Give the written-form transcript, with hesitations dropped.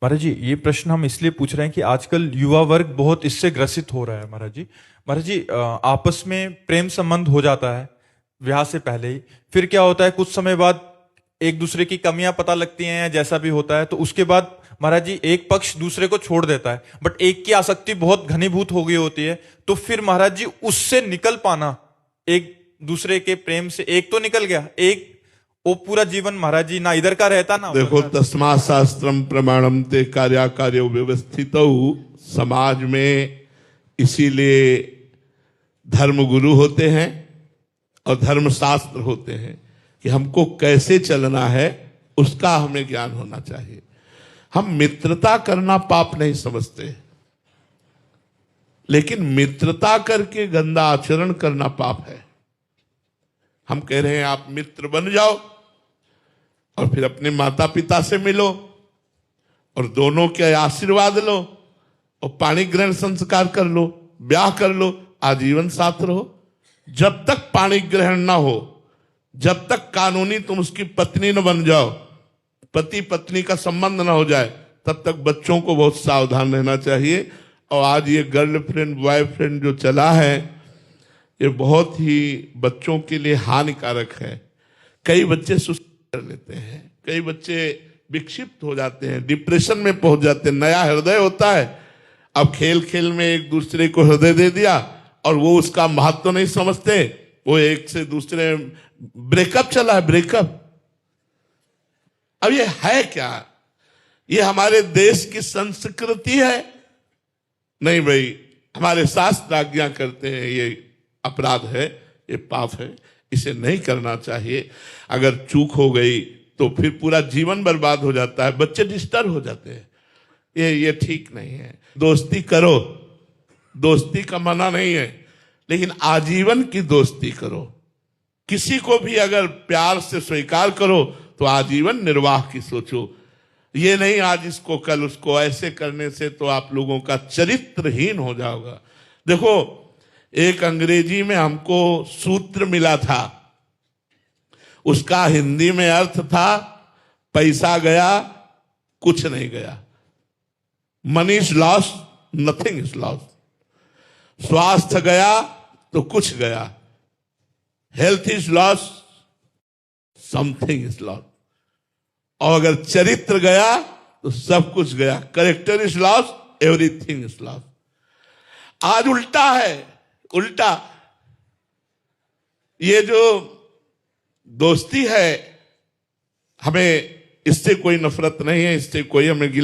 महाराज जी, ये प्रश्न हम इसलिए पूछ रहे हैं कि आजकल युवा वर्ग बहुत इससे ग्रसित हो रहा है। महाराज जी, आपस में प्रेम संबंध हो जाता है ब्याह से पहले ही। फिर क्या होता है, कुछ समय बाद एक दूसरे की कमियां पता लगती हैं या जैसा भी होता है, तो उसके बाद महाराज जी एक पक्ष दूसरे को छोड़ देता है, बट एक की आसक्ति बहुत घनीभूत हो गई होती है। तो फिर महाराज जी उससे निकल पाना, एक दूसरे के प्रेम से एक तो निकल गया, एक वो पूरा जीवन महाराज जी ना इधर का रहता ना उधर देखो, का। तस्मा शास्त्रम प्रमाणम ते कार्य व्यवस्थित समाज में इसीलिए धर्म गुरु होते हैं और धर्म शास्त्र होते हैं कि हमको कैसे चलना है उसका हमें ज्ञान होना चाहिए। हम मित्रता करना पाप नहीं समझते, लेकिन मित्रता करके गंदा आचरण करना पाप है। हम कह रहे हैं आप मित्र बन जाओ और फिर अपने माता पिता से मिलो और दोनों के आशीर्वाद लो और पाणी ग्रहण संस्कार कर लो, ब्याह कर लो, आजीवन साथ रहो। जब तक पाणी ग्रहण ना हो, जब तक कानूनी तुम उसकी पत्नी न बन जाओ, पति पत्नी का संबंध ना हो जाए, तब तक बच्चों को बहुत सावधान रहना चाहिए। और आज ये गर्लफ्रेंड बॉयफ्रेंड जो चला है, ये बहुत ही बच्चों के लिए हानिकारक है। कई बच्चे सुसाइड कर लेते हैं, कई बच्चे विक्षिप्त हो जाते हैं, डिप्रेशन में पहुंच जाते हैं। नया हृदय होता है, अब खेल खेल में एक दूसरे को हृदय दे दिया और वो उसका महत्व तो नहीं समझते, वो एक से दूसरे ब्रेकअप चला है, ब्रेकअप। अब ये है क्या? ये हमारे देश की संस्कृति है? नहीं भाई, हमारे शास्त्र आज्ञा करते हैं ये अपराध है, ये पाप है, इसे नहीं करना चाहिए। अगर चूक हो गई तो फिर पूरा जीवन बर्बाद हो जाता है, बच्चे डिस्टर्ब हो जाते हैं। ये ठीक नहीं है। दोस्ती करो, दोस्ती का मना नहीं है, लेकिन आजीवन की दोस्ती करो। किसी को भी अगर प्यार से स्वीकार करो तो आजीवन निर्वाह की सोचो। ये नहीं आज इसको कल उसको, ऐसे करने से तो आप लोगों का चरित्रहीन हो जाओगा। देखो, एक अंग्रेजी में हमको सूत्र मिला था, उसका हिंदी में अर्थ था पैसा गया कुछ नहीं गया। Money is loss, nothing is loss. स्वास्थ्य गया तो कुछ गया। Health is loss, something is loss. और अगर चरित्र गया तो सब कुछ गया। Character is loss, everything is loss. आज उल्टा है, उल्टा। ये जो दोस्ती है, हमें इससे कोई नफरत नहीं है, इससे कोई हमें गिला